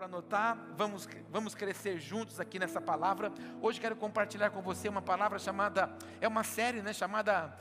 para anotar, vamos crescer juntos aqui nessa palavra. Hoje quero compartilhar com você uma palavra chamada, é uma série, chamada,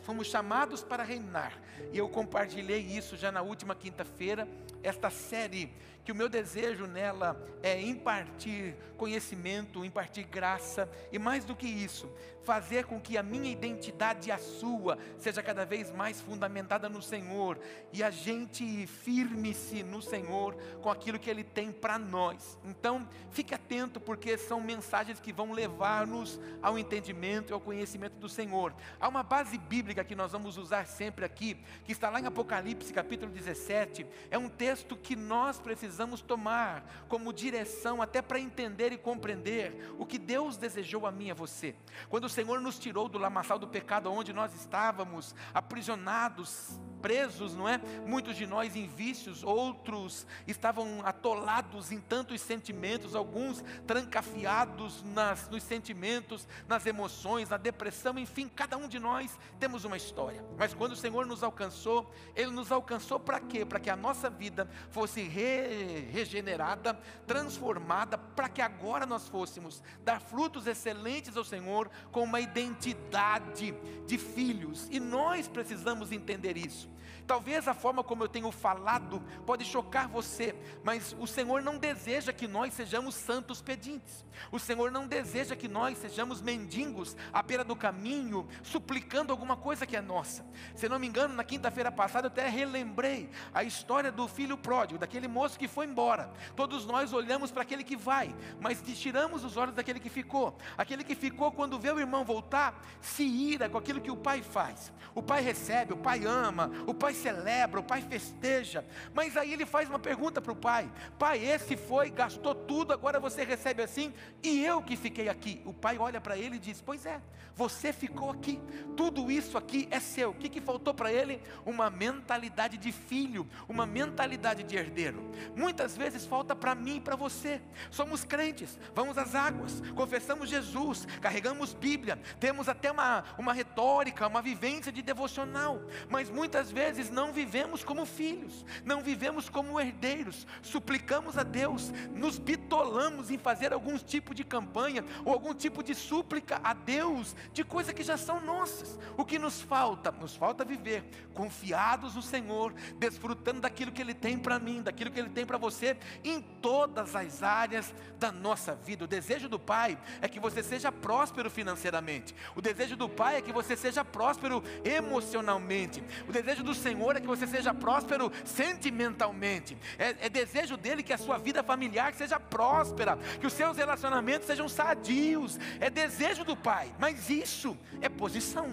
fomos chamados para reinar. E eu compartilhei isso já na última quinta-feira, esta série, que o meu desejo nela é impartir conhecimento, impartir graça, e mais do que isso, fazer com que a minha identidade e a sua seja cada vez mais fundamentada no Senhor, e a gente firme-se no Senhor com aquilo que Ele tem para nós. Então fique atento, porque são mensagens que vão levar-nos ao entendimento e ao conhecimento do Senhor. Há uma base bíblica que nós vamos usar sempre aqui, que está lá em Apocalipse capítulo 17, é um texto que nós precisamos tomar como direção até para entender e compreender o que Deus desejou a mim e a você. Quando o Senhor nos tirou do lamaçal do pecado, onde nós estávamos aprisionados, presos, não é? Muitos de nós em vícios, outros estavam atolados em tantos sentimentos, alguns trancafiados nos sentimentos, nas emoções, na depressão, enfim, cada um de nós temos uma história. Mas quando o Senhor nos alcançou, Ele nos alcançou para quê? Para que a nossa vida fosse regenerada, transformada, para que agora nós fôssemos dar frutos excelentes ao Senhor, com uma identidade de filhos, e nós precisamos entender isso. Talvez a forma como eu tenho falado pode chocar você, mas o Senhor não deseja que nós sejamos santos pedintes. O Senhor não deseja que nós sejamos mendigos à beira do caminho, suplicando alguma coisa que é nossa. Se não me engano, na quinta-feira passada eu até relembrei a história do filho pródigo, daquele moço que foi embora. Todos nós olhamos para aquele que vai, mas tiramos os olhos daquele que ficou. Aquele que ficou, quando vê o irmão voltar, se ira com aquilo que o pai faz. O pai recebe, o pai ama, o pai celebra, o pai festeja, mas aí ele faz uma pergunta para o pai: pai, esse foi, gastou tudo, agora você recebe assim, e eu que fiquei aqui. O pai olha para ele e diz: pois é, você ficou aqui, tudo isso aqui é seu. O que faltou para ele? Uma mentalidade de filho, uma mentalidade de herdeiro. Muitas vezes falta para mim e para você. Somos crentes, vamos às águas, confessamos Jesus, carregamos Bíblia, temos até uma retórica, uma vivência de devocional, mas muitas vezes não vivemos como filhos, não vivemos como herdeiros. Suplicamos a Deus, nos bitolamos em fazer algum tipo de campanha ou algum tipo de súplica a Deus de coisas que já são nossas. O que nos falta? Nos falta viver confiados no Senhor, desfrutando daquilo que Ele tem para mim, daquilo que Ele tem para você, em todas as áreas da nossa vida. O desejo do Pai é que você seja próspero financeiramente. O desejo do Pai é que você seja próspero emocionalmente. O desejo do Senhor é que você seja próspero sentimentalmente. É desejo dele que a sua vida familiar seja próspera, que os seus relacionamentos sejam sadios. É desejo do Pai, mas isso é posição,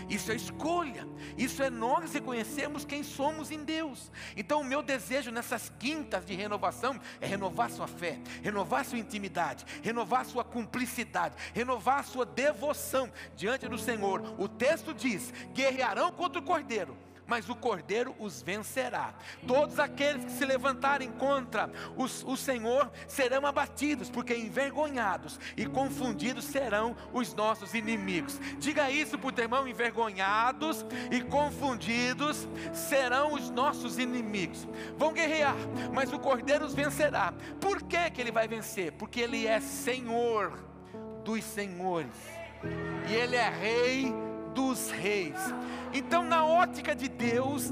isso é escolha, isso é nós reconhecermos quem somos em Deus. Então o meu desejo nessas quintas de renovação é renovar sua fé, renovar sua intimidade, renovar sua cumplicidade, renovar sua devoção diante do Senhor. O texto diz: guerrearão contra o Cordeiro, mas o Cordeiro os vencerá. Todos aqueles que se levantarem contra o Senhor serão abatidos, porque envergonhados e confundidos serão os nossos inimigos. Diga isso para o teu irmão: envergonhados e confundidos serão os nossos inimigos. Vão guerrear, mas o Cordeiro os vencerá. Por que Ele vai vencer? Porque Ele é Senhor dos senhores, e Ele é Rei dos reis. Então, na ótica de Deus,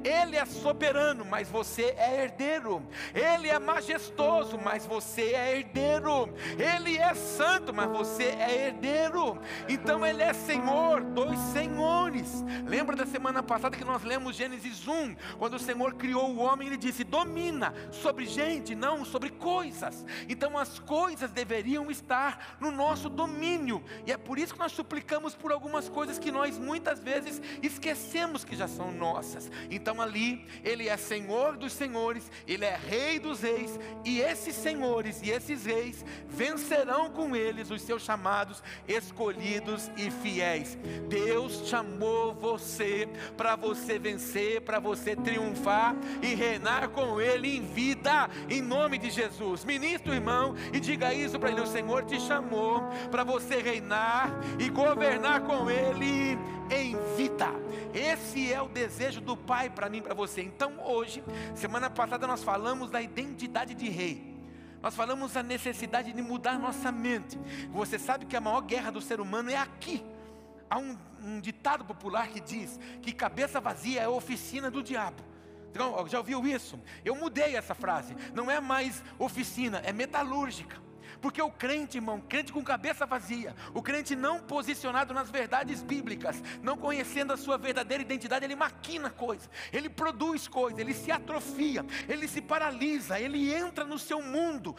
Ele é soberano, mas você é herdeiro. Ele é majestoso, mas você é herdeiro. Ele é santo, mas você é herdeiro. Então Ele é Senhor dos senhores. Lembra da semana passada que nós lemos Gênesis 1, quando o Senhor criou o homem, Ele disse: domina sobre gente, não sobre coisas. Então as coisas deveriam estar no nosso domínio, e é por isso que nós suplicamos por algumas coisas que nós muitas vezes esquecemos que já são nossas. Então ali Ele é Senhor dos senhores, Ele é Rei dos reis, e esses senhores e esses reis vencerão com eles os seus chamados, escolhidos e fiéis. Deus chamou você para você vencer, para você triunfar e reinar com Ele em vida, em nome de Jesus. Ministre o irmão e diga isso para ele: o Senhor te chamou para você reinar e governar com Ele Ele em vida. Esse é o desejo do Pai para mim e para você. Então hoje, semana passada nós falamos da identidade de rei. Nós falamos da necessidade de mudar nossa mente. Você sabe que a maior guerra do ser humano é aqui. Há um ditado popular que diz que cabeça vazia é a oficina do diabo. Então, já ouviu isso? Eu mudei essa frase. Não é mais oficina, é metalúrgica. Porque o crente, irmão, crente com cabeça vazia, o crente não posicionado nas verdades bíblicas, não conhecendo a sua verdadeira identidade, ele maquina coisas, ele produz coisas, ele se atrofia, ele se paralisa, ele entra no seu mundo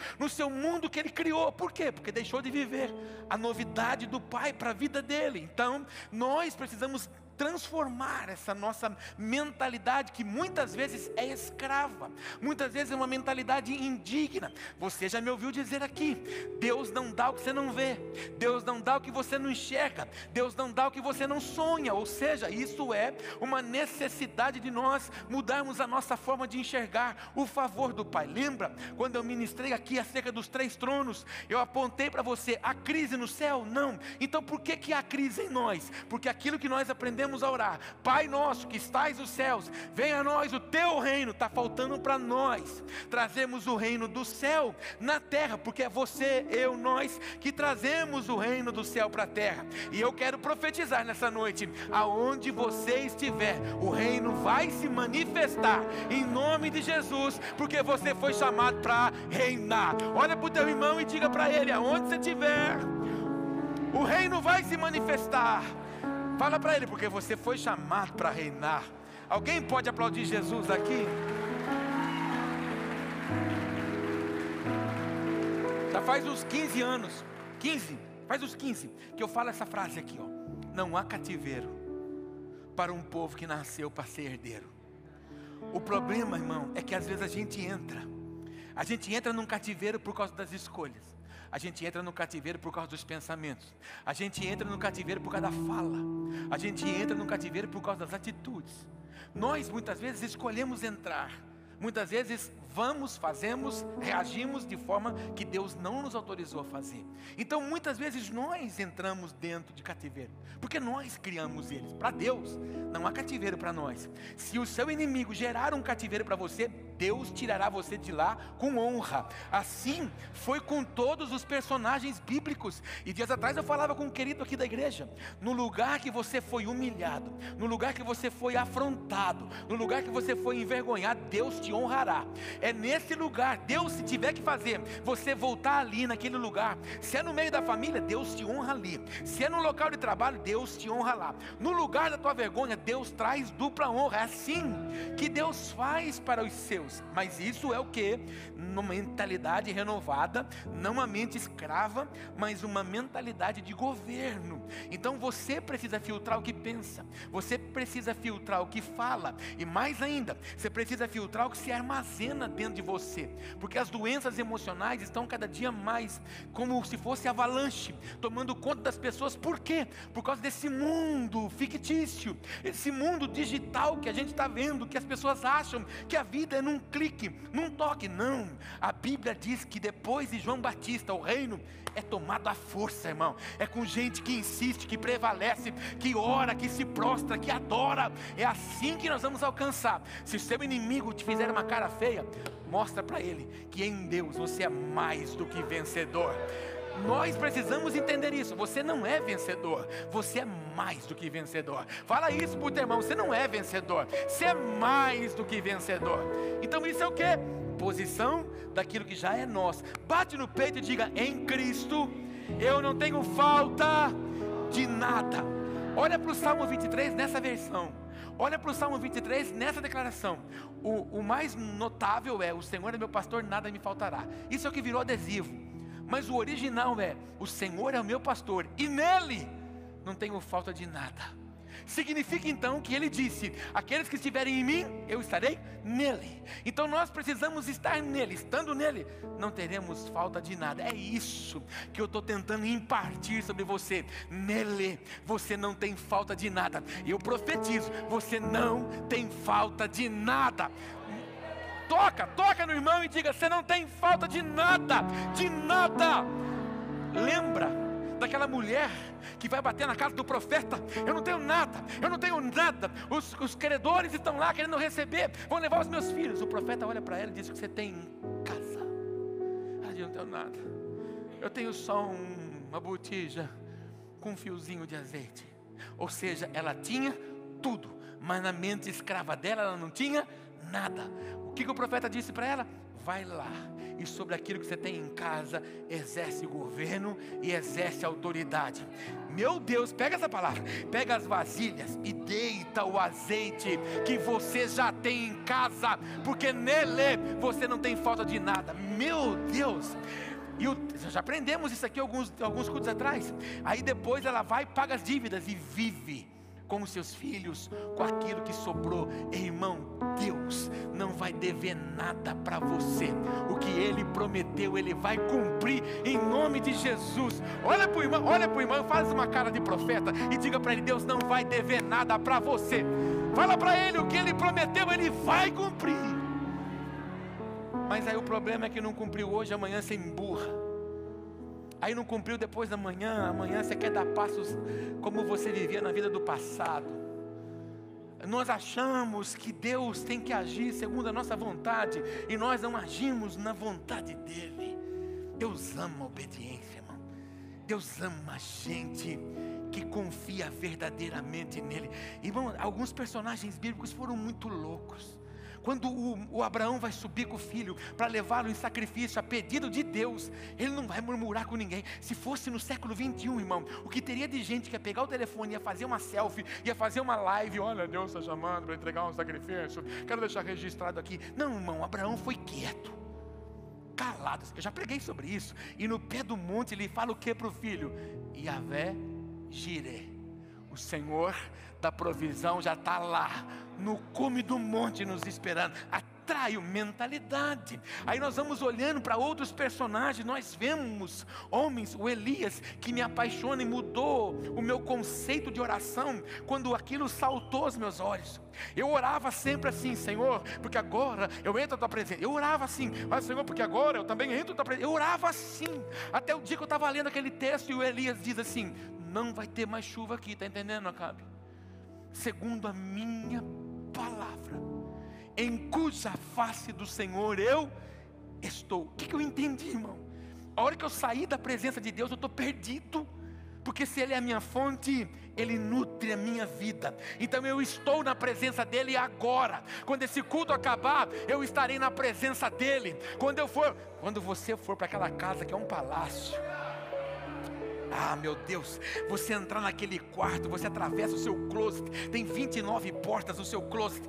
que ele criou. Por quê? Porque deixou de viver a novidade do Pai para a vida dele. Então, nós precisamos transformar essa nossa mentalidade que muitas vezes é escrava, muitas vezes é uma mentalidade indigna. Você já me ouviu dizer aqui, Deus não dá o que você não vê, Deus não dá o que você não enxerga, Deus não dá o que você não sonha. Ou seja, isso é uma necessidade de nós mudarmos a nossa forma de enxergar o favor do Pai. Lembra quando eu ministrei aqui acerca dos 3 tronos, eu apontei para você a crise no céu? Não. Então por que há crise em nós? Porque aquilo que nós aprendemos a orar, Pai nosso que estais nos céus, venha a nós o teu reino, está faltando para nós trazemos o reino do céu na terra, porque é você, eu, nós que trazemos o reino do céu para a terra. E eu quero profetizar nessa noite, aonde você estiver, o reino vai se manifestar em nome de Jesus, porque você foi chamado para reinar. Olha para o teu irmão e diga para ele, aonde você estiver, o reino vai se manifestar. Fala para ele, porque você foi chamado para reinar. Alguém pode aplaudir Jesus aqui? Já faz uns 15 anos, faz uns 15 que eu falo essa frase aqui, ó. Não há cativeiro para um povo que nasceu para ser herdeiro. O problema, irmão, é que às vezes a gente entra num cativeiro por causa das escolhas. A gente entra no cativeiro por causa dos pensamentos. A gente entra no cativeiro por causa da fala. A gente entra no cativeiro por causa das atitudes. Nós muitas vezes escolhemos entrar. Muitas vezes vamos, fazemos, reagimos de forma que Deus não nos autorizou a fazer. Então muitas vezes nós entramos dentro de cativeiro, porque nós criamos eles. Para Deus não há cativeiro para nós. Se o seu inimigo gerar um cativeiro para você, Deus tirará você de lá com honra. Assim foi com todos os personagens bíblicos. E dias atrás eu falava com um querido aqui da igreja, no lugar que você foi humilhado, no lugar que você foi afrontado, no lugar que você foi envergonhado, Deus te honrará. É nesse lugar, Deus, se tiver que fazer você voltar ali naquele lugar, se é no meio da família, Deus te honra ali. Se é no local de trabalho, Deus te honra lá. No lugar da tua vergonha, Deus traz dupla honra. É assim que Deus faz para os seus. Mas isso é o que? Uma mentalidade renovada, não uma mente escrava, mas uma mentalidade de governo. Então você precisa filtrar o que pensa, você precisa filtrar o que fala, e mais ainda, você precisa filtrar o que se armazena dentro de você, porque as doenças emocionais estão cada dia mais como se fosse avalanche, tomando conta das pessoas. Por quê? Por causa desse mundo fictício, esse mundo digital que a gente está vendo, que as pessoas acham que a vida é num clique, num toque. Não, a Bíblia diz que depois de João Batista, o reino é tomado à força, irmão. É com gente que insiste, que prevalece, que ora, que se prostra, que adora. É assim que nós vamos alcançar. Se o seu inimigo te fizer uma cara feia, mostra para ele que em Deus você é mais do que vencedor. Nós precisamos entender isso. Você não é vencedor, você é mais do que vencedor. Fala isso pro teu irmão, você não é vencedor, você é mais do que vencedor. Então isso é o que? Posição daquilo que já é nosso. Bate no peito e diga, em Cristo eu não tenho falta de nada. Olha para o Salmo 23 nessa versão. Olha para o Salmo 23 nessa declaração. O mais notável é, o Senhor é meu pastor, nada me faltará. Isso é o que virou adesivo. Mas o original é, o Senhor é o meu pastor e nele não tenho falta de nada. Significa então que ele disse, aqueles que estiverem em mim, eu estarei nele. Então nós precisamos estar nele. Estando nele, não teremos falta de nada. É isso que eu estou tentando impartir sobre você. Nele, você não tem falta de nada. E eu profetizo, você não tem falta de nada. Toca no irmão e diga, você não tem falta de nada. De nada. Lembra daquela mulher que vai bater na casa do profeta. Eu não tenho nada, eu não tenho nada. Os credores estão lá querendo receber, vão levar os meus filhos. O profeta olha para ela e diz: o que você tem em casa? Ela diz: eu não tenho nada, eu tenho só uma botija com um fiozinho de azeite. Ou seja, ela tinha tudo, mas na mente escrava dela ela não tinha nada. O que o profeta disse para ela? Vai lá, e sobre aquilo que você tem em casa, exerce governo e exerce autoridade. Meu Deus, pega essa palavra, pega as vasilhas e deita o azeite que você já tem em casa, porque nele você não tem falta de nada. Meu Deus! Já aprendemos isso aqui alguns cultos atrás. Aí depois ela vai, paga as dívidas e vive com os seus filhos, com aquilo que sobrou. Irmão, Deus não vai dever nada para você. O que Ele prometeu, Ele vai cumprir em nome de Jesus. Olha para o irmão, faz uma cara de profeta e diga para ele: Deus não vai dever nada para você. Fala para ele: o que Ele prometeu, Ele vai cumprir. Mas aí o problema é que não cumpriu hoje, amanhã você emburra. Aí não cumpriu depois da manhã, amanhã você quer dar passos como você vivia na vida do passado. Nós achamos que Deus tem que agir segundo a nossa vontade, e nós não agimos na vontade dEle. Deus ama a obediência, irmão. Deus ama a gente que confia verdadeiramente nele. Irmão, alguns personagens bíblicos foram muito loucos. Quando o Abraão vai subir com o filho para levá-lo em sacrifício a pedido de Deus, ele não vai murmurar com ninguém. Se fosse no século 21, irmão, o que teria de gente que ia pegar o telefone, ia fazer uma selfie, ia fazer uma live: olha, Deus está chamando para entregar um sacrifício, quero deixar registrado aqui. Não, irmão, Abraão foi quieto, calado. Eu já preguei sobre isso. E no pé do monte ele fala o que para o filho? Yahvé Jireh, o Senhor da provisão já está lá no cume do monte nos esperando. Atrai mentalidade. Aí nós vamos olhando para outros personagens, nós vemos homens, o Elias, que me apaixona e mudou o meu conceito de oração, quando aquilo saltou aos meus olhos. Eu orava sempre assim: Senhor, porque agora eu entro na tua presença. Eu orava assim: mas Senhor, porque agora eu também entro na tua presença. Eu orava assim, até o dia que eu estava lendo aquele texto e o Elias diz assim: não vai ter mais chuva aqui, está entendendo, Acabe? Segundo a minha palavra, em cuja face do Senhor eu estou. O que eu entendi, irmão? A hora que eu saí da presença de Deus, eu estou perdido. Porque se Ele é a minha fonte, Ele nutre a minha vida. Então eu estou na presença dEle agora. Quando esse culto acabar, eu estarei na presença dEle. Quando você for para aquela casa que é um palácio, ah, meu Deus, você entrar naquele quarto, você atravessa o seu closet, tem 29 portas no seu closet.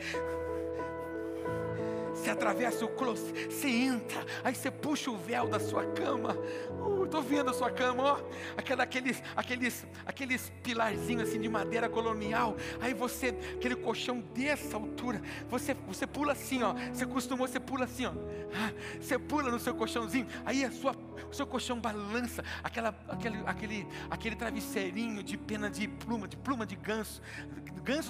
Você atravessa o closet, você entra, aí você puxa o véu da sua cama. Estou vendo a sua cama, ó, aqueles pilarzinhos assim de madeira colonial. Aí aquele colchão dessa altura, você pula assim, ó. Você pula assim, ó. Você pula no seu colchãozinho, aí o seu colchão balança, aquele travesseirinho de pena de pluma de ganso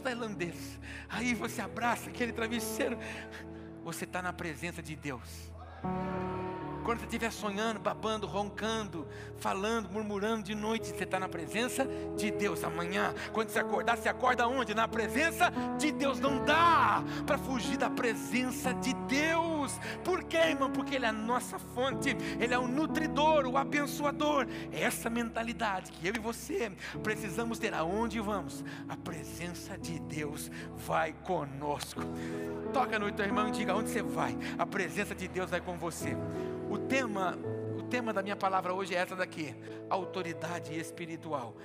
tailandês. Aí você abraça aquele travesseiro. Você está na presença de Deus. Quando você estiver sonhando, babando, roncando, falando, murmurando de noite, você está na presença de Deus. Amanhã, quando você acordar, você acorda onde? Na presença de Deus. Não dá para fugir da presença de Deus. Por quê, irmão? Porque Ele é a nossa fonte, Ele é o nutridor, o abençoador. É essa mentalidade que eu e você precisamos ter. Aonde vamos? A presença de Deus vai conosco. Toca no teu irmão e diga: onde você vai, a presença de Deus vai com você. O tema da minha palavra hoje é essa daqui: autoridade espiritual.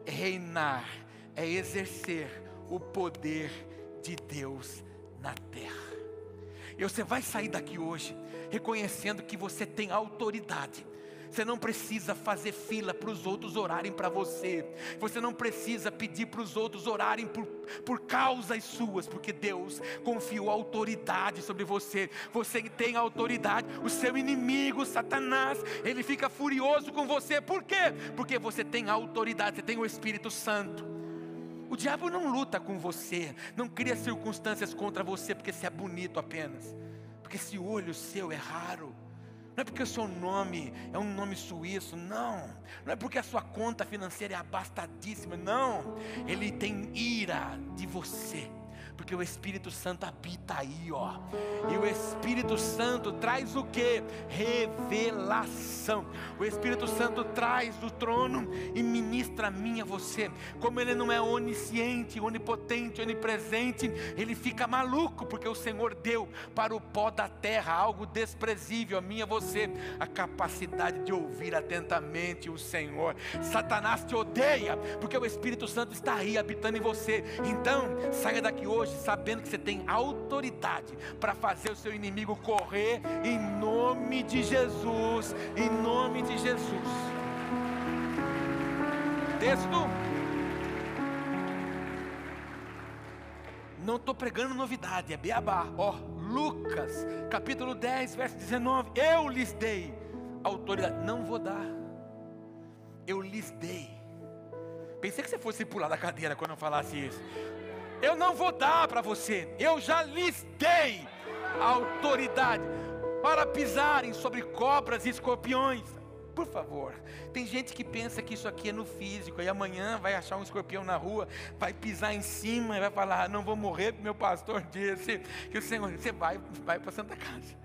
Reinar é exercer o poder de Deus na terra. E você vai sair daqui hoje reconhecendo que você tem autoridade. Você não precisa fazer fila para os outros orarem para você. Você não precisa pedir para os outros orarem por causas suas, porque Deus confiou autoridade sobre você. Você tem autoridade. O seu inimigo, Satanás, ele fica furioso com você. Por quê? Porque você tem autoridade, você tem o Espírito Santo. O diabo não luta com você, não cria circunstâncias contra você porque você é bonito apenas, porque esse olho seu é raro, Não é porque o seu nome é um nome suíço, não. Não é porque a sua conta financeira é abastadíssima, não. Ele tem ira de você, porque o Espírito Santo habita aí, ó. E o Espírito Santo traz o quê? Revelação. O Espírito Santo traz do trono e ministra a mim e a você. Como Ele não é onisciente, onipotente, onipresente, Ele fica maluco, porque o Senhor deu para o pó da terra algo desprezível, a mim e a você, a capacidade de ouvir atentamente o Senhor. Satanás te odeia, porque o Espírito Santo está aí habitando em você. Então, saia daqui hoje sabendo que você tem autoridade para fazer o seu inimigo correr, em nome de Jesus, em nome de Jesus. Texto. Não estou pregando novidade, é beabá. Ó, Lucas, capítulo 10, verso 19. Eu lhes dei autoridade. Não vou dar. Eu lhes dei. Pensei que você fosse pular da cadeira quando eu falasse isso. Eu não vou dar para você. Eu já lhes dei autoridade para pisarem sobre cobras e escorpiões. Por favor, tem gente que pensa que isso aqui é no físico, e amanhã vai achar um escorpião na rua, vai pisar em cima e vai falar: não vou morrer, porque meu pastor disse que o Senhor... Você vai para a Santa Casa.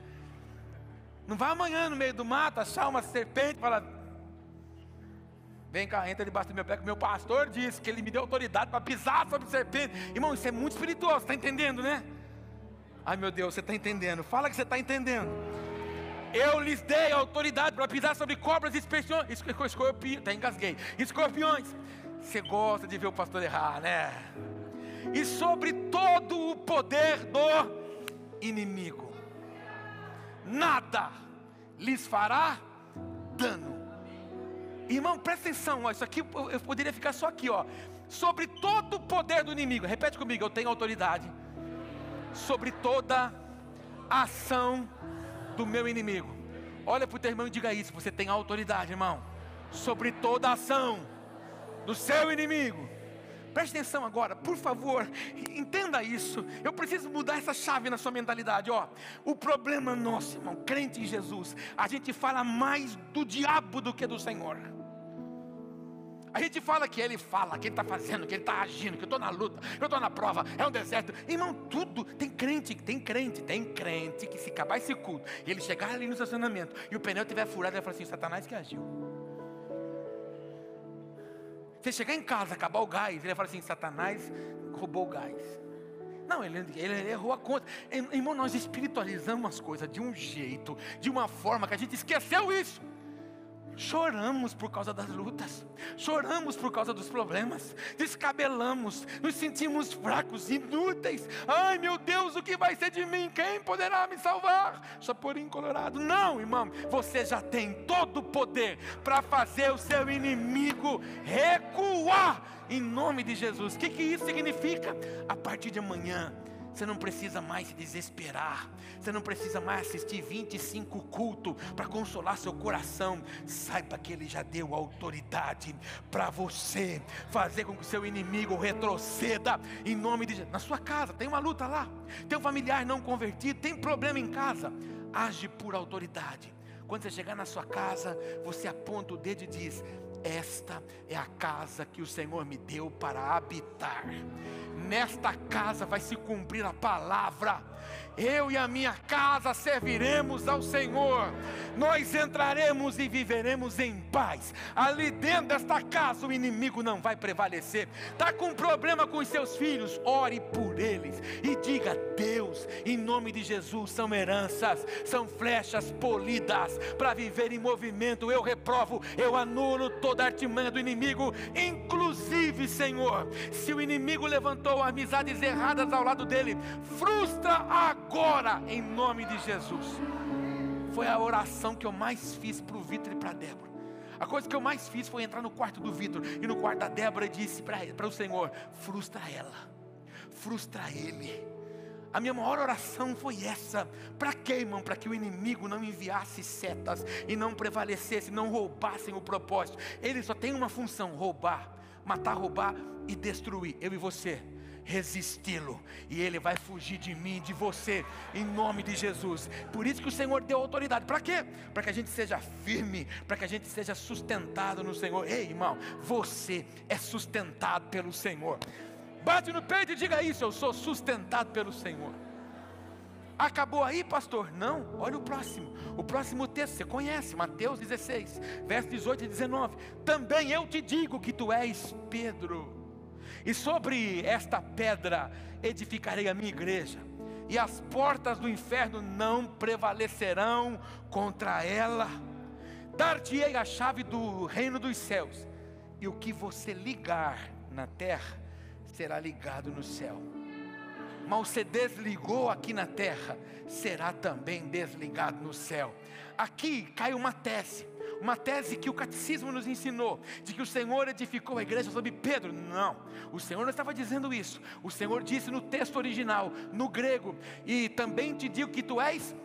Não vai amanhã no meio do mato achar uma serpente e falar: vem cá, entra debaixo do meu pé, que o meu pastor disse que ele me deu autoridade para pisar sobre serpente. Irmão, isso é muito espirituoso, está entendendo, né? Ai meu Deus, você está entendendo? Fala que você está entendendo. Eu lhes dei autoridade para pisar sobre cobras e escorpiões. Até engasguei. Escorpiões. Você gosta de ver o pastor errar, né? E sobre todo o poder do inimigo. Nada lhes fará dano. Irmão, presta atenção, ó, isso aqui eu poderia ficar só aqui, ó. Sobre todo o poder do inimigo. Repete comigo: eu tenho autoridade sobre toda a ação do meu inimigo. Olha para o teu irmão e diga isso: você tem autoridade, irmão, sobre toda a ação do seu inimigo. Preste atenção agora, por favor, entenda isso. Eu preciso mudar essa chave na sua mentalidade, ó. O problema nosso, irmão, crente em Jesus, a gente fala mais do diabo do que do Senhor. A gente fala que ele fala, que ele está fazendo, que ele está agindo, que eu estou na luta, eu estou na prova, é um deserto. Irmão, tudo, tem crente que se acabar esse culto, e ele chegar ali no estacionamento, e o pneu estiver furado, ele vai falar assim: Satanás que agiu. Você chegar em casa, acabar o gás, ele vai falar assim: Satanás roubou o gás. Não, ele errou a conta. Irmão, nós espiritualizamos as coisas de um jeito, de uma forma que a gente esqueceu isso. Choramos por causa das lutas, choramos por causa dos problemas, descabelamos, nos sentimos fracos, inúteis. Ai meu Deus, o que vai ser de mim? Quem poderá me salvar? Chaporim colorado. Não, irmão, você já tem todo o poder para fazer o seu inimigo recuar, em nome de Jesus. O que isso significa? A partir de amanhã, você não precisa mais se desesperar. Você não precisa mais assistir 25 cultos para consolar seu coração. Saiba que Ele já deu autoridade para você fazer com que o seu inimigo retroceda, em nome de Jesus. Na sua casa, tem uma luta lá, tem um familiar não convertido, tem problema em casa. Age por autoridade. Quando você chegar na sua casa, você aponta o dedo e diz: esta é a casa que o Senhor me deu para habitar. Nesta casa vai se cumprir a palavra. Eu e a minha casa serviremos ao Senhor. Nós entraremos e viveremos em paz. Ali dentro desta casa o inimigo não vai prevalecer. Está com problema com os seus filhos? Ore por eles e diga: Deus, em nome de Jesus, são heranças, são flechas polidas para viver em movimento. Eu reprovo, eu anulo toda a artimanha do inimigo. Inclusive, Senhor, se o inimigo levantou amizades erradas ao lado dele, frustra agora, em nome de Jesus. Foi a oração que eu mais fiz para o Vitor e para a Débora. A coisa que eu mais fiz foi entrar no quarto do Vitor e no quarto da Débora, e disse para o Senhor: frustra ela, frustra ele. A minha maior oração foi essa. Para quê, irmão? Para que o inimigo não enviasse setas e não prevalecesse, não roubassem o propósito. Ele só tem uma função: roubar, matar, roubar e destruir. Eu e você resisti-lo, e ele vai fugir de mim, de você, em nome de Jesus. Por isso que o Senhor deu autoridade. Para quê? Para que a gente seja firme, para que a gente seja sustentado no Senhor. Ei, irmão, você é sustentado pelo Senhor. Bate no peito e diga isso: eu sou sustentado pelo Senhor. Acabou aí, pastor? Não, olha o próximo texto, você conhece, Mateus 16, versos 18 e 19. Também eu te digo que tu és Pedro, e sobre esta pedra edificarei a minha igreja, e as portas do inferno não prevalecerão contra ela. Dar-te-ei a chave do reino dos céus, e o que você ligar na terra será ligado no céu. Mas você desligou aqui na terra, será também desligado no céu. Aqui cai uma tese que o catecismo nos ensinou, de que o Senhor edificou a igreja sobre Pedro. Não, o Senhor não estava dizendo isso. O Senhor disse no texto original, no grego: e também te digo que tu és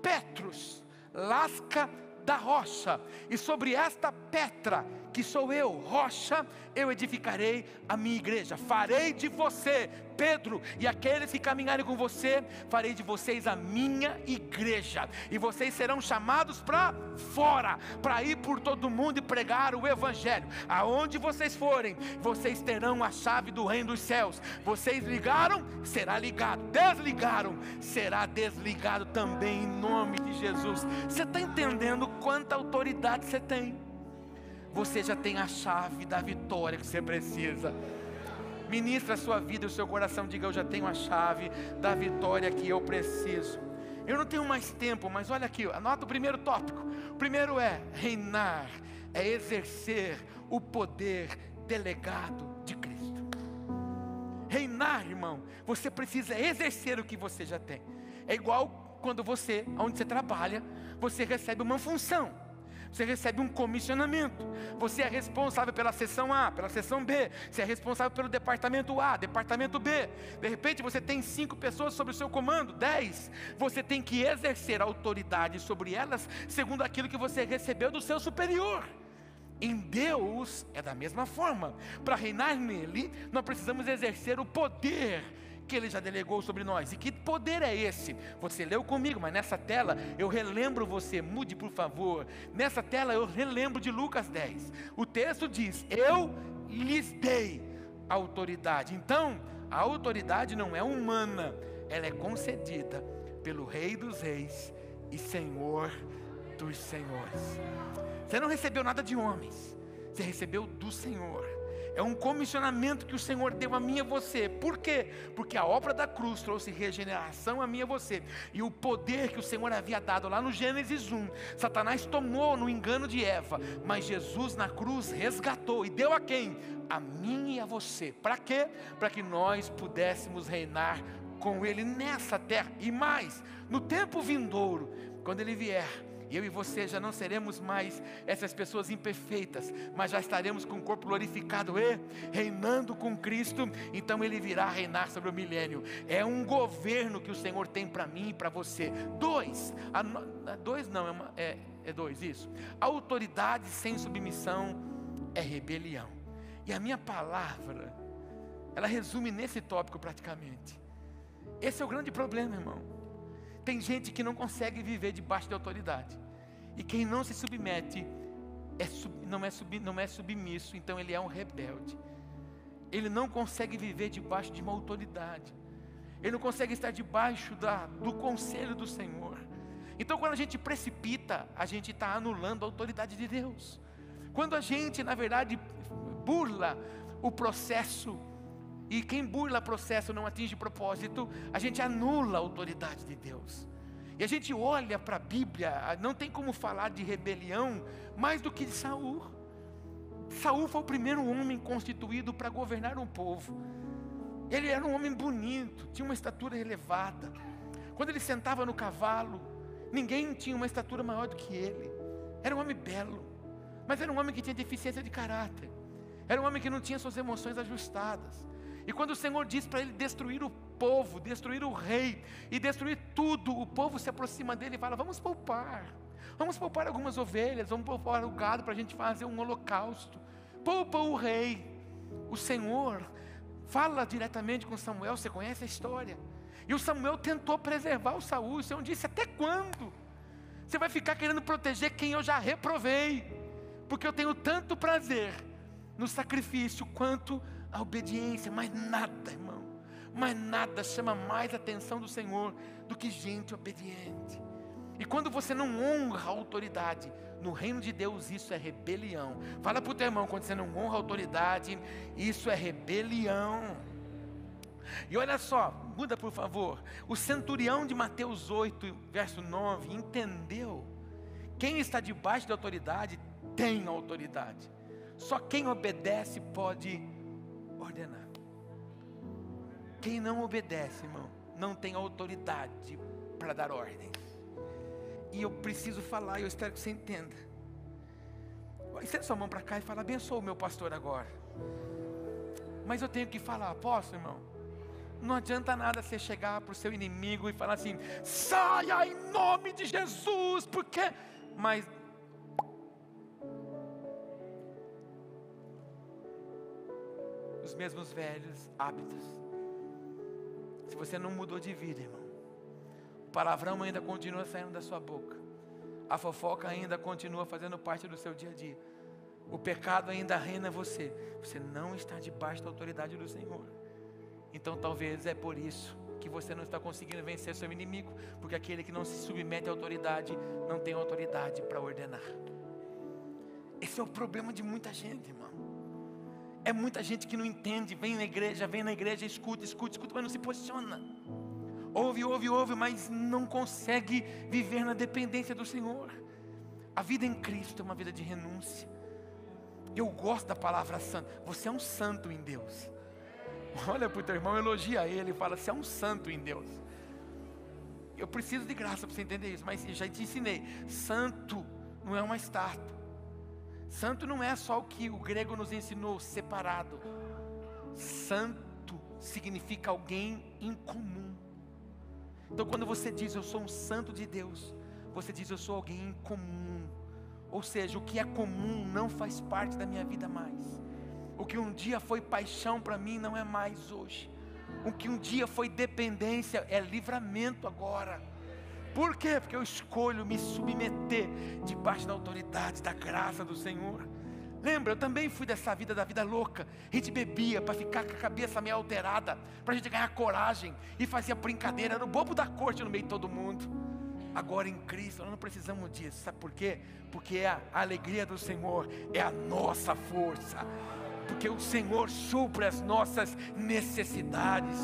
Petros, lasca da rocha, e sobre esta pedra, que sou eu, rocha, eu edificarei a minha igreja. Farei de você, Pedro, e aqueles que caminharem com você, farei de vocês a minha igreja, e vocês serão chamados para fora, para ir por todo mundo e pregar o evangelho. Aonde vocês forem, vocês terão a chave do reino dos céus. Vocês ligaram, será ligado. Desligaram, será desligado também, em nome de Jesus. Você está entendendo quanta autoridade você tem? Você já tem a chave da vitória que você precisa. Ministra a sua vida e o seu coração. Diga: eu já tenho a chave da vitória que eu preciso. Eu não tenho mais tempo, mas olha aqui, anota o primeiro tópico. O primeiro é: reinar é exercer o poder delegado de Cristo. Reinar, irmão, você precisa exercer o que você já tem. É igual quando você, onde você trabalha, você recebe uma função. Você recebe um comissionamento. Você é responsável pela seção A, pela seção B. Você é responsável pelo departamento A, departamento B. De repente você tem 5 pessoas sob o seu comando, 10. Você tem que exercer autoridade sobre elas, segundo aquilo que você recebeu do seu superior. Em Deus é da mesma forma. Para reinar nele, nós precisamos exercer o poder que Ele já delegou sobre nós. E que poder é esse? Você leu comigo, mas nessa tela eu relembro você. Mude, por favor. Nessa tela eu relembro de Lucas 10. O texto diz: eu lhes dei autoridade. Então, a autoridade não é humana, ela é concedida pelo Rei dos Reis e Senhor dos Senhores. Você não recebeu nada de homens, você recebeu do Senhor. É um comissionamento que o Senhor deu a mim e a você. Por quê? Porque a obra da cruz trouxe regeneração a mim e a você. E o poder que o Senhor havia dado lá no Gênesis 1, Satanás tomou no engano de Eva, mas Jesus na cruz resgatou e deu a quem? A mim e a você. Para quê? Para que nós pudéssemos reinar com Ele nessa terra. E mais, no tempo vindouro, quando Ele vier, eu e você já não seremos mais essas pessoas imperfeitas, mas já estaremos com o corpo glorificado e reinando com Cristo. Então Ele virá reinar sobre o milênio. É um governo que o Senhor tem para mim e para você. Isso. Autoridade sem submissão é rebelião. E a minha palavra, ela resume nesse tópico praticamente. Esse é o grande problema, irmão. Tem gente que não consegue viver debaixo de autoridade. E quem não se submete não é submisso, então ele é um rebelde. Ele não consegue viver debaixo de uma autoridade. Ele não consegue estar debaixo do conselho do Senhor. Então quando a gente precipita, a gente está anulando a autoridade de Deus. Quando a gente, na verdade, burla o processo, e quem burla processo não atinge propósito, a gente anula a autoridade de Deus. E a gente olha para a Bíblia, não tem como falar de rebelião mais do que de Saul. Saul foi o primeiro homem constituído para governar um povo. Ele era um homem bonito, tinha uma estatura elevada. Quando ele sentava no cavalo, ninguém tinha uma estatura maior do que ele. Era um homem belo, mas era um homem que tinha deficiência de caráter. Era um homem que não tinha suas emoções ajustadas. E quando o Senhor diz para ele destruir o povo, destruir o rei e destruir tudo, o povo se aproxima dele e fala: vamos poupar algumas ovelhas, vamos poupar o gado para a gente fazer um holocausto. Poupa o rei. O Senhor fala diretamente com Samuel, você conhece a história. E o Samuel tentou preservar o Saul. O Senhor disse: até quando? Você vai ficar querendo proteger quem eu já reprovei? Porque eu tenho tanto prazer no sacrifício quanto a obediência. Mas nada, irmão, mas nada chama mais a atenção do Senhor do que gente obediente. E quando você não honra a autoridade, no reino de Deus isso é rebelião. Fala para o teu irmão, quando você não honra a autoridade, isso é rebelião. E olha só, muda por favor. O centurião de Mateus 8, verso 9, entendeu. Quem está debaixo da autoridade tem autoridade. Só quem obedece pode ordenar. Quem não obedece, irmão, não tem autoridade para dar ordens. E eu preciso falar, e eu espero que você entenda. Estenda sua mão para cá e fala: abençoa o meu pastor agora. Mas eu tenho que falar: posso, irmão? Não adianta nada você chegar para o seu inimigo e falar assim: saia em nome de Jesus, porque... Mas os mesmos velhos hábitos. Se você não mudou de vida, irmão, o palavrão ainda continua saindo da sua boca, a fofoca ainda continua fazendo parte do seu dia a dia, o pecado ainda reina você. Você não está debaixo da autoridade do Senhor. Então talvez é por isso que você não está conseguindo vencer seu inimigo, porque aquele que não se submete à autoridade não tem autoridade para ordenar. Esse é o problema de muita gente, irmão. É muita gente que não entende, vem na igreja, escuta, mas não se posiciona. Ouve, mas não consegue viver na dependência do Senhor. A vida em Cristo é uma vida de renúncia. Eu gosto da palavra santo. Você é um santo em Deus. Olha para o teu irmão, elogia ele e fala: você é um santo em Deus. Eu preciso de graça para você entender isso, mas eu já te ensinei. Santo não é uma estátua. Santo não é só o que o grego nos ensinou, separado. Santo significa alguém incomum. Então quando você diz eu sou um santo de Deus, você diz eu sou alguém incomum. Ou seja, o que é comum não faz parte da minha vida mais. O que um dia foi paixão para mim não é mais hoje. O que um dia foi dependência é livramento agora. Por quê? Porque eu escolho me submeter debaixo da autoridade, da graça do Senhor. Lembra, eu também fui dessa vida, da vida louca. A gente bebia para ficar com a cabeça meio alterada, para a gente ganhar coragem, e fazia brincadeira, era o bobo da corte no meio de todo mundo. Agora em Cristo nós não precisamos disso. Sabe por quê? Porque a alegria do Senhor é a nossa força. Porque o Senhor supre as nossas necessidades.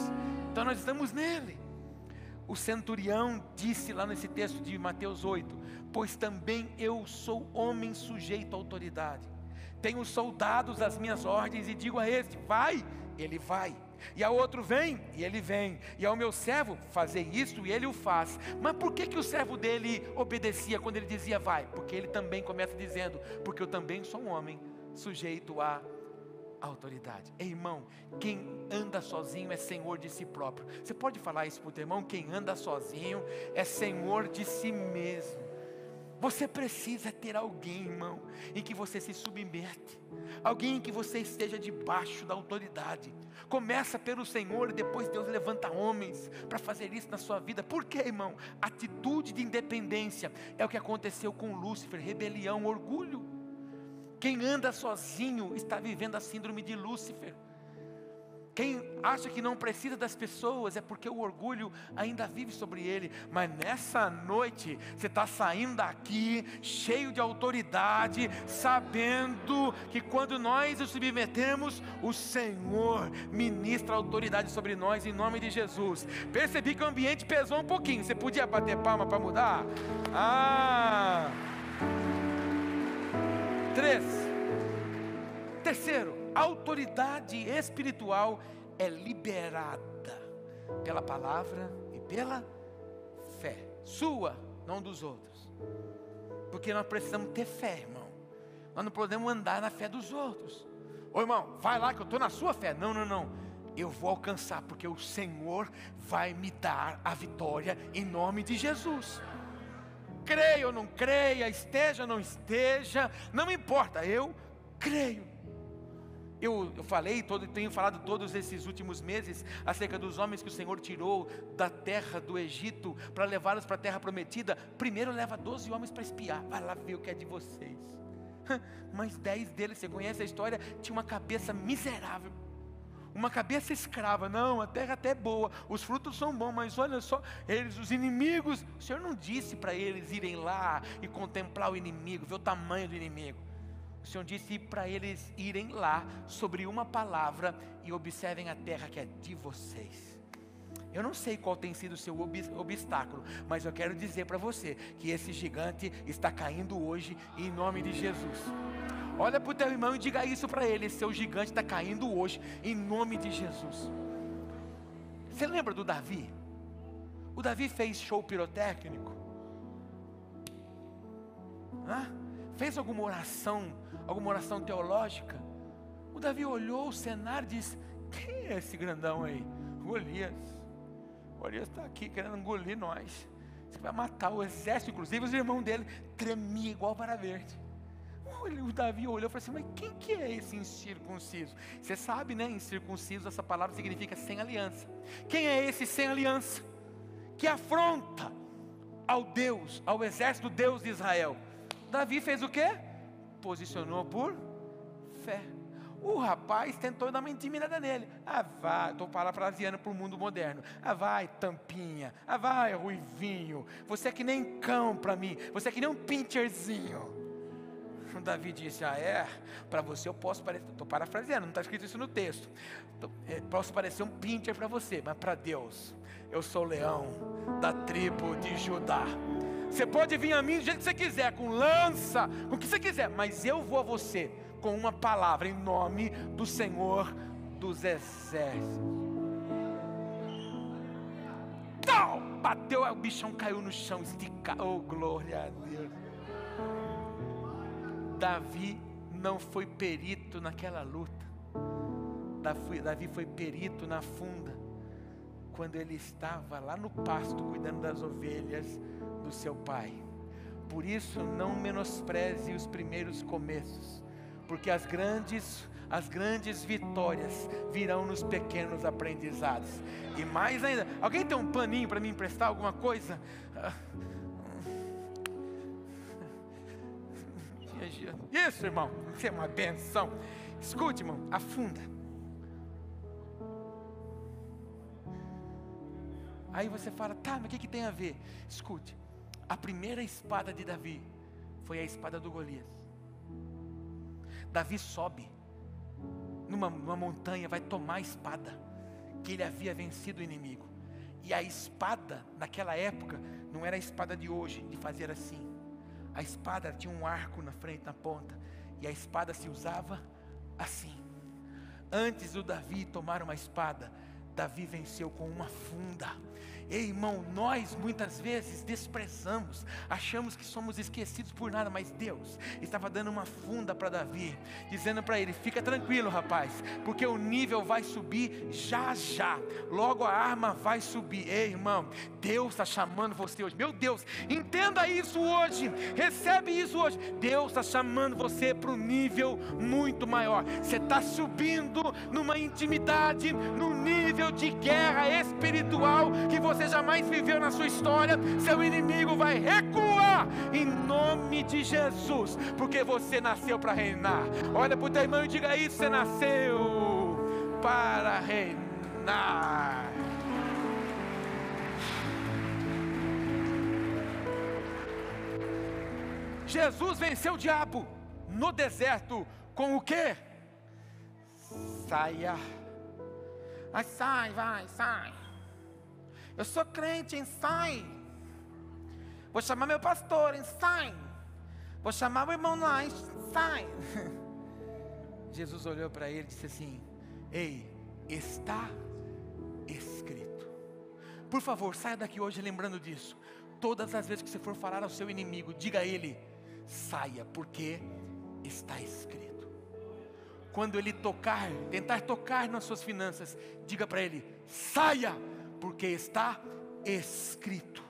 Então nós estamos nele. O centurião disse lá nesse texto de Mateus 8: pois também eu sou homem sujeito à autoridade. Tenho soldados às minhas ordens, e digo a este: vai, ele vai. E ao outro: vem, e ele vem. E ao meu servo: fazer isto, e ele o faz. Mas por que o servo dele obedecia quando ele dizia vai? Porque ele também começa dizendo: porque eu também sou um homem sujeito à autoridade. Ei, irmão, quem anda sozinho é senhor de si próprio. Você pode falar isso para o teu irmão? Quem anda sozinho é senhor de si mesmo. Você precisa ter alguém, irmão, em que você se submete, alguém em que você esteja debaixo da autoridade. Começa pelo Senhor e depois Deus levanta homens para fazer isso na sua vida. Por quê, irmão? Atitude de independência é o que aconteceu com Lúcifer: rebelião, orgulho. Quem anda sozinho está vivendo a síndrome de Lúcifer. Quem acha que não precisa das pessoas é porque o orgulho ainda vive sobre ele. Mas nessa noite você está saindo daqui cheio de autoridade, sabendo que quando nós nos submetemos, o Senhor ministra autoridade sobre nós em nome de Jesus. Percebi que o ambiente pesou um pouquinho. Você podia bater palma para mudar? 3. Terceiro, a autoridade espiritual é liberada pela palavra e pela fé. Sua, não dos outros. Porque nós precisamos ter fé, irmão. Nós não podemos andar na fé dos outros. Ô irmão, vai lá que eu estou na sua fé. Não. Eu vou alcançar, porque o Senhor vai me dar a vitória em nome de Jesus. Creia ou não creia, esteja ou não esteja, não importa, eu creio. Eu tenho falado todos esses últimos meses acerca dos homens que o Senhor tirou da terra do Egito para levá-los para a terra prometida. Primeiro leva 12 homens para espiar, vai lá ver o que é de vocês. Mas 10 deles, você conhece a história, tinha uma cabeça miserável, uma cabeça escrava. Não, a terra até é boa, os frutos são bons, mas olha só, eles, os inimigos, o Senhor não disse para eles irem lá e contemplar o inimigo, ver o tamanho do inimigo. O Senhor disse para eles irem lá sobre uma palavra e observem a terra que é de vocês. Eu não sei qual tem sido o seu obstáculo, mas eu quero dizer para você que esse gigante está caindo hoje em nome de Jesus. Olha para o teu irmão e diga isso para ele: seu gigante está caindo hoje em nome de Jesus. Você lembra do Davi? O Davi fez show pirotécnico? Fez alguma oração teológica? O Davi olhou o cenário e disse: quem é esse grandão aí? Golias está aqui querendo engolir nós. Você vai matar o exército. Inclusive os irmãos dele tremiam igual vara verde. O Davi olhou e falou assim: mas quem que é esse incircunciso? Você sabe, né? Incircunciso, essa palavra significa sem aliança. Quem é esse sem aliança? Que afronta ao exército do Deus de Israel. Davi fez o quê? Posicionou por fé. O rapaz tentou dar uma intimidada nele. Vai, estou parafraseando para o mundo moderno. Vai, tampinha. Vai, ruivinho. Você é que nem cão para mim. Você é que nem um pincherzinho. O Davi disse: para você eu posso parecer, estou parafraseando, não está escrito isso no texto. Posso parecer um pincher para você, mas para Deus, eu sou o leão da tribo de Judá. Você pode vir a mim do jeito que você quiser, com lança, com o que você quiser, mas eu vou a você com uma palavra, em nome do Senhor dos Exércitos. Bateu, o bichão caiu no chão, esticado. Oh, glória a Deus. Davi não foi perito naquela luta. Davi foi perito na funda, quando ele estava lá no pasto, cuidando das ovelhas do seu pai. Por isso, não menospreze os primeiros começos, porque as grandes vitórias virão nos pequenos aprendizados. E mais ainda, alguém tem um paninho para me emprestar, alguma coisa? Isso, irmão, isso é uma benção. Escute, irmão, afunda. Aí você fala: mas o que tem a ver? Escute, a primeira espada de Davi foi a espada do Golias. Davi sobe numa montanha, vai tomar a espada, que ele havia vencido o inimigo. E a espada, naquela época, não era a espada de hoje, de fazer assim. A espada tinha um arco na frente, na ponta, e a espada se usava assim. Antes do Davi tomar uma espada, Davi venceu com uma funda. Ei, irmão, nós muitas vezes desprezamos, achamos que somos esquecidos por nada, mas Deus estava dando uma funda para Davi, dizendo para ele: fica tranquilo, rapaz, porque o nível vai subir já já, logo a arma vai subir. Ei, irmão, Deus está chamando você hoje. Meu Deus, entenda isso hoje, recebe isso hoje. Deus está chamando você para um nível muito maior. Você está subindo numa intimidade, num nível de guerra espiritual que você jamais viveu na sua história. Seu inimigo vai recuar em nome de Jesus, porque você nasceu para reinar. Olha para o teu irmão e diga isso: você nasceu para reinar. Jesus venceu o diabo no deserto com o quê? Saia. Sai, sai. Eu sou crente, sai. Vou chamar meu pastor, sai. Vou chamar o irmão lá, sai. Jesus olhou para ele e disse assim: ei, está escrito. Por favor, saia daqui hoje lembrando disso. Todas as vezes que você for falar ao seu inimigo, diga a ele: saia, porque está escrito. Quando ele tentar tocar nas suas finanças, diga para ele: saia, porque está escrito.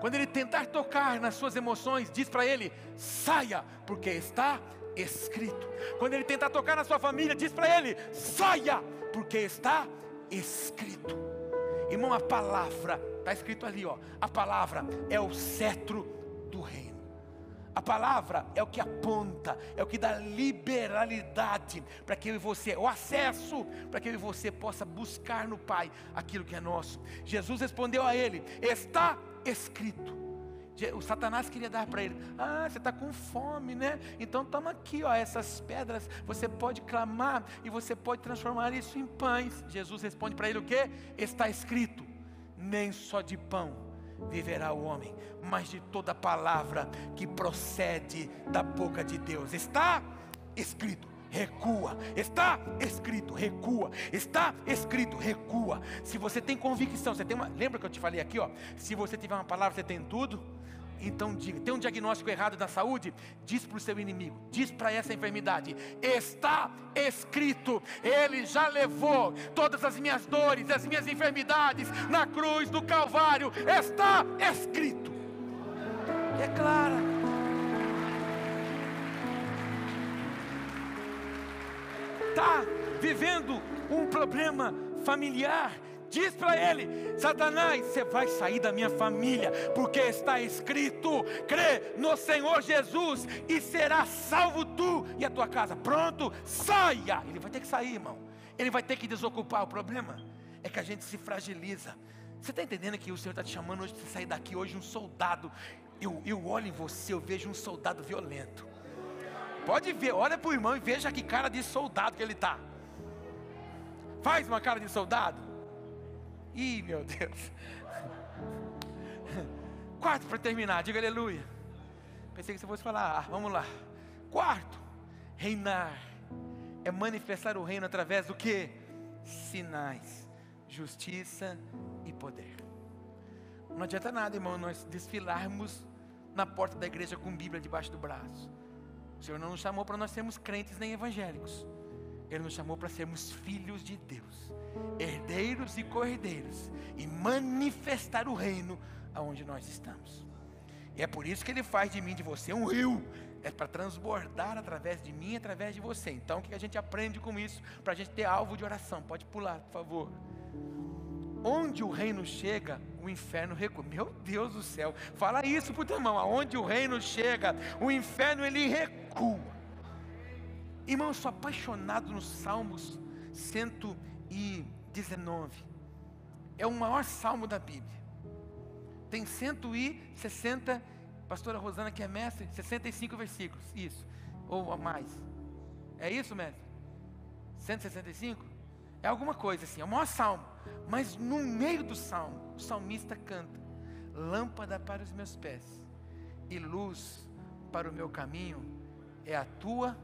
Quando ele tentar tocar nas suas emoções, diz para ele: saia, porque está escrito. Quando ele tentar tocar na sua família, diz para ele: saia, porque está escrito. Irmão, a palavra, está escrito ali, ó, a palavra é o cetro do reino. A palavra é o que aponta, é o que dá liberalidade para que eu e você, o acesso, para que eu e você possa buscar no Pai aquilo que é nosso. Jesus respondeu a ele: está escrito. O Satanás queria dar para ele: você está com fome, né? Então toma aqui, ó, essas pedras, você pode clamar e você pode transformar isso em pães. Jesus responde para ele o quê? Está escrito: nem só de pão viverá o homem, mas de toda palavra que procede da boca de Deus. Está escrito, recua. Está escrito, recua. Está escrito, recua. Se você tem convicção, você tem uma... Lembra que eu te falei aqui, ó? Se você tiver uma palavra, você tem tudo. Então diga, tem um diagnóstico errado da saúde? Diz para o seu inimigo, diz para essa enfermidade: está escrito, Ele já levou todas as minhas dores, as minhas enfermidades na cruz do Calvário. Está escrito. É clara. Está vivendo um problema familiar? Diz para ele: Satanás, você vai sair da minha família, porque está escrito: crê no Senhor Jesus e será salvo tu e a tua casa. Pronto, saia. Ele vai ter que sair, irmão. Ele vai ter que desocupar. O problema é que a gente se fragiliza. Você está entendendo que o Senhor está te chamando hoje para você sair daqui hoje um soldado? Eu olho em você, eu vejo um soldado violento. Pode ver, olha para o irmão e veja que cara de soldado que ele está. Faz uma cara de soldado. Ih, meu Deus. Quarto, para terminar, diga aleluia. Pensei que você fosse falar, vamos lá. Quarto, reinar é manifestar o reino através do que? Sinais, justiça e poder. Não adianta nada, irmão, nós desfilarmos na porta da igreja com Bíblia debaixo do braço. O Senhor não nos chamou para nós sermos crentes nem evangélicos. Ele nos chamou para sermos filhos de Deus, herdeiros e co-herdeiros, e manifestar o reino aonde nós estamos. E é por isso que Ele faz de mim e de você um rio. É para transbordar através de mim e através de você. Então o que a gente aprende com isso? Para a gente ter alvo de oração. Pode pular, por favor. Onde o reino chega, o inferno recua. Meu Deus do céu, fala isso para o teu irmão. Aonde o reino chega, o inferno ele recua. Irmão, eu sou apaixonado nos Salmos 119. É o maior salmo da Bíblia. Tem 160, pastora Rosana que é mestre, 65 versículos, isso, ou a mais. É isso, mestre? 165? É alguma coisa assim, é o maior salmo. Mas no meio do salmo, o salmista canta: lâmpada para os meus pés e luz para o meu caminho é a tua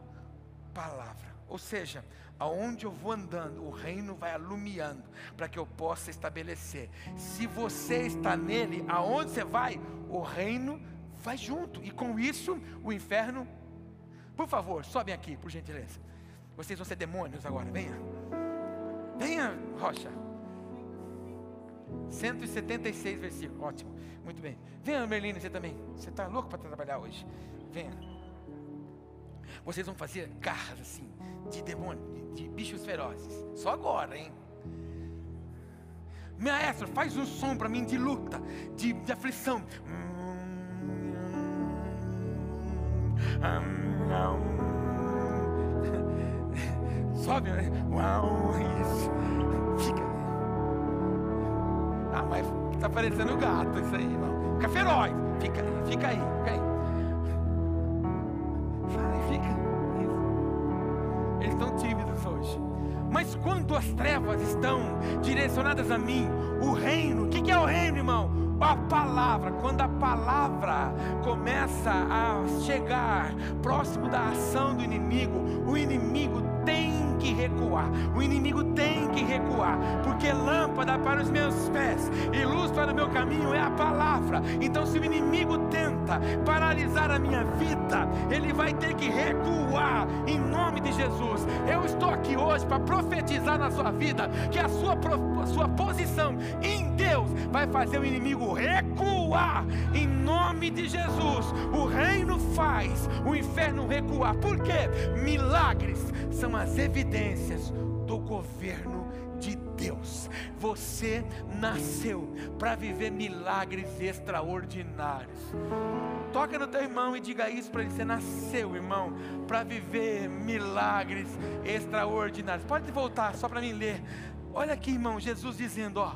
palavra. Ou seja, aonde eu vou andando, o reino vai alumiando, para que eu possa estabelecer. Se você está nele, aonde você vai, o reino vai junto. E com isso, o inferno... Por favor, sobem aqui, por gentileza. Vocês vão ser demônios agora, venha. Venha, Rocha. 176 versículos, ótimo, muito bem. Venha, Merlina, você também. Você está louco para trabalhar hoje? Venha. Vocês vão fazer garras assim, de demônio, de bichos ferozes. Só agora, hein? Maestro, faz um som para mim de luta, de aflição. Sobe, uau, isso. Fica. Mas tá parecendo gato isso aí, irmão. Fica feroz. Fica aí, fica aí. Fica. Isso. Eles estão tímidos hoje. Mas quando as trevas estão direcionadas a mim, o reino, o que é o reino, irmão? A palavra, quando a palavra começa a chegar próximo da ação do inimigo, o inimigo tem que que recuar, o inimigo tem que recuar, porque lâmpada para os meus pés e luz para o meu caminho é a palavra. Então se o inimigo tenta paralisar a minha vida, ele vai ter que recuar em nome de Jesus. Eu estou aqui hoje para profetizar na sua vida que a sua posição em Deus vai fazer o inimigo recuar em nome de Jesus. O reino faz o inferno recuar. Por quê? Milagres são as evidências do governo de Deus. Você nasceu para viver milagres extraordinários. Toca no teu irmão e diga isso para ele. Você nasceu, irmão, para viver milagres extraordinários. Pode voltar só para mim ler. Olha aqui, irmão, Jesus dizendo, ó: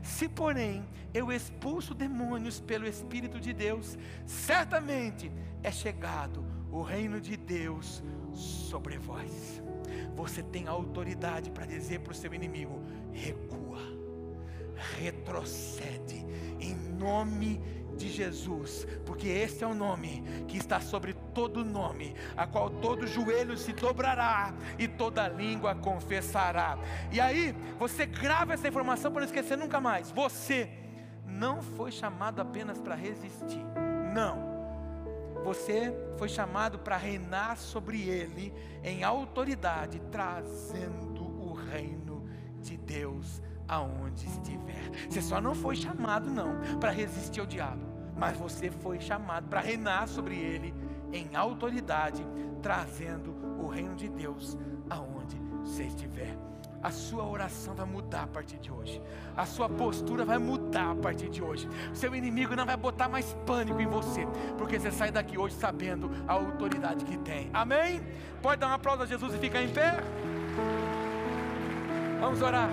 se porém eu expulso demônios pelo Espírito de Deus, certamente é chegado o reino de Deus sobre vós. Você tem autoridade para dizer para o seu inimigo: recua, retrocede, em nome de Jesus, porque esse é o nome que está sobre todo nome, a qual todo joelho se dobrará e toda língua confessará. E aí, você grava essa informação para não esquecer nunca mais. Você não foi chamado apenas para resistir, não. Você foi chamado para reinar sobre ele em autoridade, trazendo o reino de Deus aonde estiver. Você só não foi chamado não para resistir ao diabo, mas você foi chamado para reinar sobre ele em autoridade, trazendo o reino de Deus aonde você estiver. A sua oração vai mudar a partir de hoje. A sua postura vai mudar a partir de hoje. Seu inimigo não vai botar mais pânico em você, porque você sai daqui hoje sabendo a autoridade que tem. Amém? Pode dar um aplauso a Jesus e ficar em pé? Vamos orar.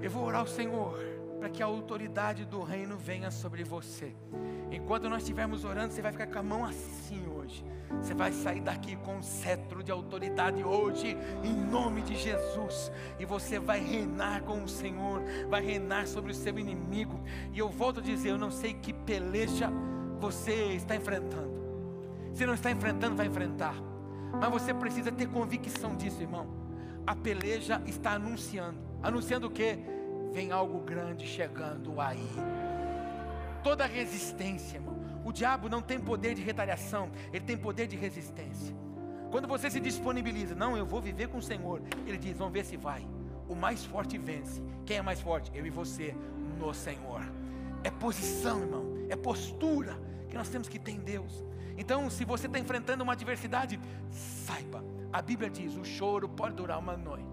Eu vou orar ao Senhor para que a autoridade do reino venha sobre você. Enquanto nós estivermos orando, você vai ficar com a mão assim hoje. Você vai sair daqui com um cetro de autoridade hoje, em nome de Jesus. E você vai reinar com o Senhor, vai reinar sobre o seu inimigo. E eu volto a dizer, eu não sei que peleja você está enfrentando. Se não está enfrentando, vai enfrentar. Mas você precisa ter convicção disso, irmão. A peleja está anunciando. Anunciando o quê? Vem algo grande chegando aí. Toda resistência, irmão. O diabo não tem poder de retaliação, ele tem poder de resistência. Quando você se disponibiliza, não, eu vou viver com o Senhor, ele diz, vamos ver se vai. O mais forte vence. Quem é mais forte? Eu e você, no Senhor. É posição, irmão, é postura que nós temos que ter em Deus. Então, se você está enfrentando uma adversidade, saiba, a Bíblia diz, o choro pode durar uma noite,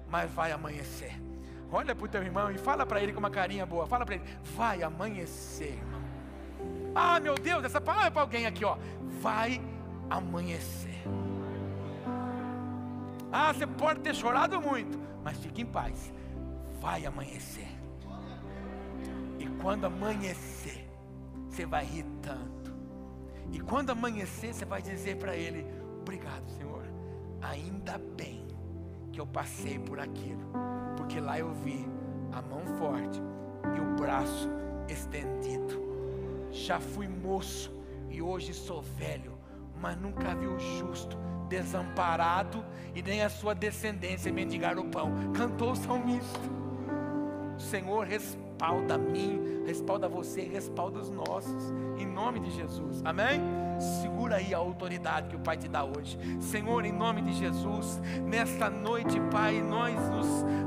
mas vai amanhecer. Olha para o teu irmão e fala para ele com uma carinha boa. Fala para ele, vai amanhecer, irmão. Ah, meu Deus, essa palavra é para alguém aqui, ó. Vai amanhecer. Ah, você pode ter chorado muito, mas fique em paz. Vai amanhecer. E quando amanhecer, você vai rir tanto. E quando amanhecer, você vai dizer para ele, obrigado, Senhor. Ainda bem que eu passei por aquilo, porque lá eu vi a mão forte e o braço estendido. Já fui moço e hoje sou velho, mas nunca vi o justo desamparado e nem a sua descendência mendigar o pão. Cantou o salmista. O Senhor respalda a mim, respalda você, respalda os nossos, em nome de Jesus, amém? Segura aí a autoridade que o Pai te dá hoje. Senhor, em nome de Jesus, nesta noite, Pai, nós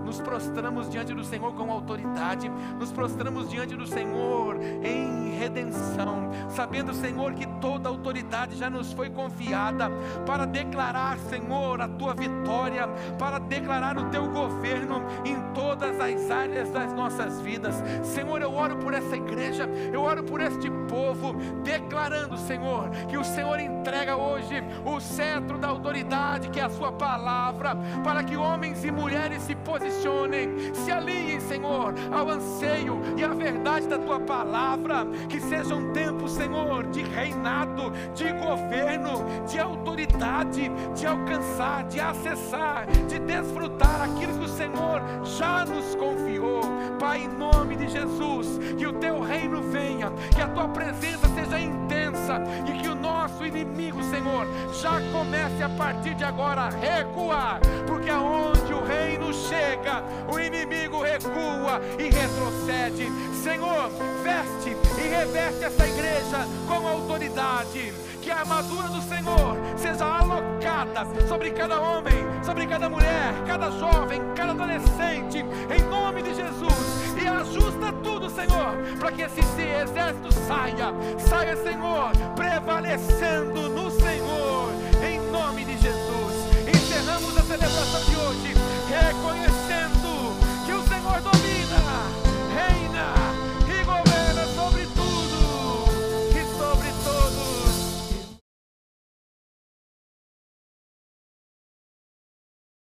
nos prostramos diante do Senhor com autoridade, nos prostramos diante do Senhor em redenção, sabendo, Senhor, que toda autoridade já nos foi confiada para declarar, Senhor, a Tua vitória, para declarar o Teu governo em todas as áreas das nossas vidas. Senhor, eu oro por essa igreja, eu oro por este povo, declarando, Senhor, que o Senhor entrega hoje o cetro da autoridade, que é a sua palavra, para que homens e mulheres se posicionem, se alinhem, Senhor, ao anseio e à verdade da tua palavra. Que seja um tempo, Senhor, de reinado, de governo, de autoridade, de alcançar, de acessar, de desfrutar aquilo que o Senhor já nos confiou. Pai, em nome de Jesus, que o teu reino venha, que a tua presença seja intensa e que o nosso o inimigo, Senhor, já comece a partir de agora a recuar, porque aonde o reino chega, o inimigo recua e retrocede. Senhor, veste e reveste essa igreja com autoridade, que a armadura do Senhor seja alocada sobre cada homem, sobre cada mulher, cada jovem, cada adolescente, em nome de Jesus, e ajusta tudo, Senhor, para que esse exército saia, Senhor, prevalecendo no Senhor, em nome de Jesus. Encerramos a celebração de hoje, reconhecendo